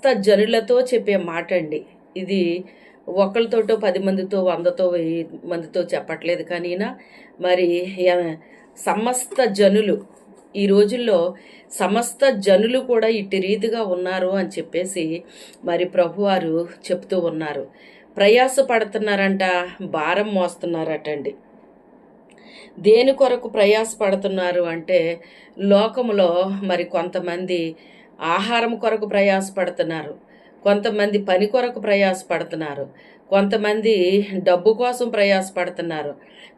సమస్త జనులతో చెప్పే మాట అండి. ఇది ఒకళ్ళతోటో 10 మందితో 100తో 1000 మందితో చెప్పట్లేదు. కానీ ఈయన మరి సమస్త జనులు ఈ రోజుల్లో సమస్త జనులు కూడా ఇట్టి రీతిగా ఉన్నారు అని చెప్పేసి మరి ప్రభువారు చెప్తూ ఉన్నారు. ప్రయాస పడుతున్నారంట, భారం మోస్తున్నారటండి. దేని కొరకు ప్రయాస పడుతున్నారు అంటే, లోకములో మరి కొంతమంది ఆహారం కొరకు ప్రయాస పడుతున్నారు, కొంతమంది పని కొరకు ప్రయాస పడుతున్నారు, కొంతమంది డబ్బు కోసం ప్రయాస పడుతున్నారు,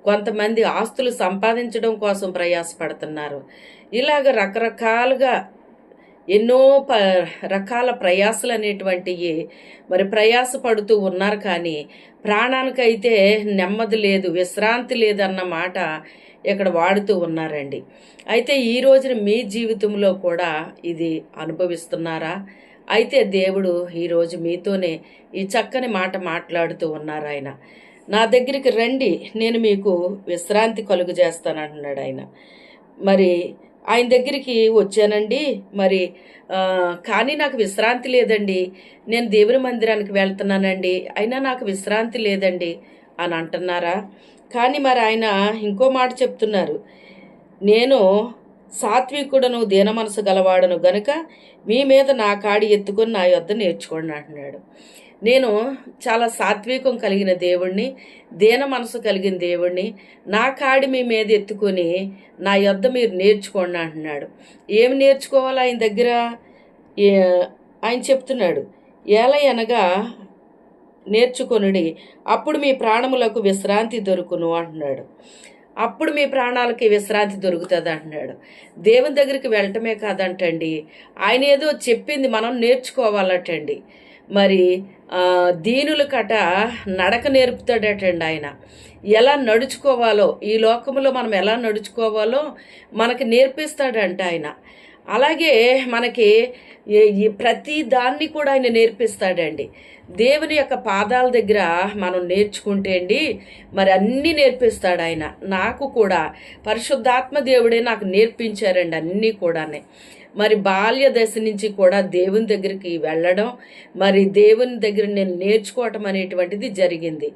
కొంతమంది ఆస్తులు సంపాదించడం కోసం ప్రయాస పడుతున్నారు. ఇలాగ రకరకాలుగా ఎన్నో రకాల ప్రయాసలు అనేటువంటివి మరి ప్రయాస పడుతూ ఉన్నారు. కానీ ప్రాణానికైతే నెమ్మది లేదు, విశ్రాంతి లేదన్న మాట ఇక్కడ వాడుతూ ఉన్నారండి. అయితే ఈ రోజున మీ జీవితంలో కూడా ఇది అనుభవిస్తున్నారా? అయితే దేవుడు ఈరోజు మీతోనే ఈ చక్కని మాట మాట్లాడుతూ ఉన్నారు. ఆయన నా దగ్గరికి రండి, నేను మీకు విశ్రాంతి కలుగు చేస్తానంటున్నాడు ఆయన. మరి ఆయన దగ్గరికి వచ్చానండి, మరి కానీ నాకు విశ్రాంతి లేదండి, నేను దేవుని మందిరానికి వెళ్తున్నానండి, అయినా నాకు విశ్రాంతి లేదండి అని అంటున్నారా? కానీ మరి ఆయన ఇంకో మాట చెప్తున్నారు, నేను సాత్వికుడను దీన మనసు గలవాడను గనుక మీ మీద నా కాడి ఎత్తుకొని నా యొద్ద నేర్చుకోండి అంటున్నాడు. నేను చాలా సాత్వికం కలిగిన దేవుణ్ణి, దీన మనసు కలిగిన దేవుణ్ణి, నా కాడి మీ మీద ఎత్తుకొని నా యొద్ద మీరు నేర్చుకోండి అంటున్నాడు. ఏమి నేర్చుకోవాలి ఆయన దగ్గర? ఆయన చెప్తున్నాడు, ఏలయనగా నేర్చుకొనుడి, అప్పుడు మీ ప్రాణములకు విశ్రాంతి దొరుకును అంటున్నాడు. అప్పుడు మీ ప్రాణాలకి విశ్రాంతి దొరుకుతుంది అంటున్నాడు. దేవుని దగ్గరికి వెళ్ళటమే కాదంటండి, ఆయన ఏదో చెప్పింది మనం నేర్చుకోవాలటండి. మరి దీనుల కట నడక నేర్పుతాడటండి ఆయన. ఎలా నడుచుకోవాలో, ఈ లోకంలో మనం ఎలా నడుచుకోవాలో మనకి నేర్పిస్తాడంట ఆయన. అలాగే మనకి ఈ ప్రతి దాన్ని కూడా ఆయన నేర్పిస్తాడండి. దేవుని యొక్క పాదాల దగ్గర మనం నేర్చుకుంటే అండి మరి అన్నీ నేర్పిస్తాడు ఆయన. నాకు కూడా పరిశుద్ధాత్మ దేవుడే నాకు నేర్పించారండి అన్నీ కూడానే. మరి బాల్య దశ నుంచి కూడా దేవుని దగ్గరికి వెళ్ళడం, మరి దేవుని దగ్గర నేను నేర్చుకోవటం అనేటువంటిది జరిగింది.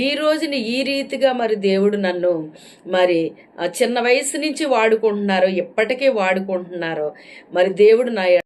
ఈ రోజుని ఈ రీతిగా మరి దేవుడు నన్ను మరి చిన్న వయసు నుంచి వాడుకుంటున్నారో, ఇప్పటికే వాడుకుంటున్నారో మరి దేవుడు నా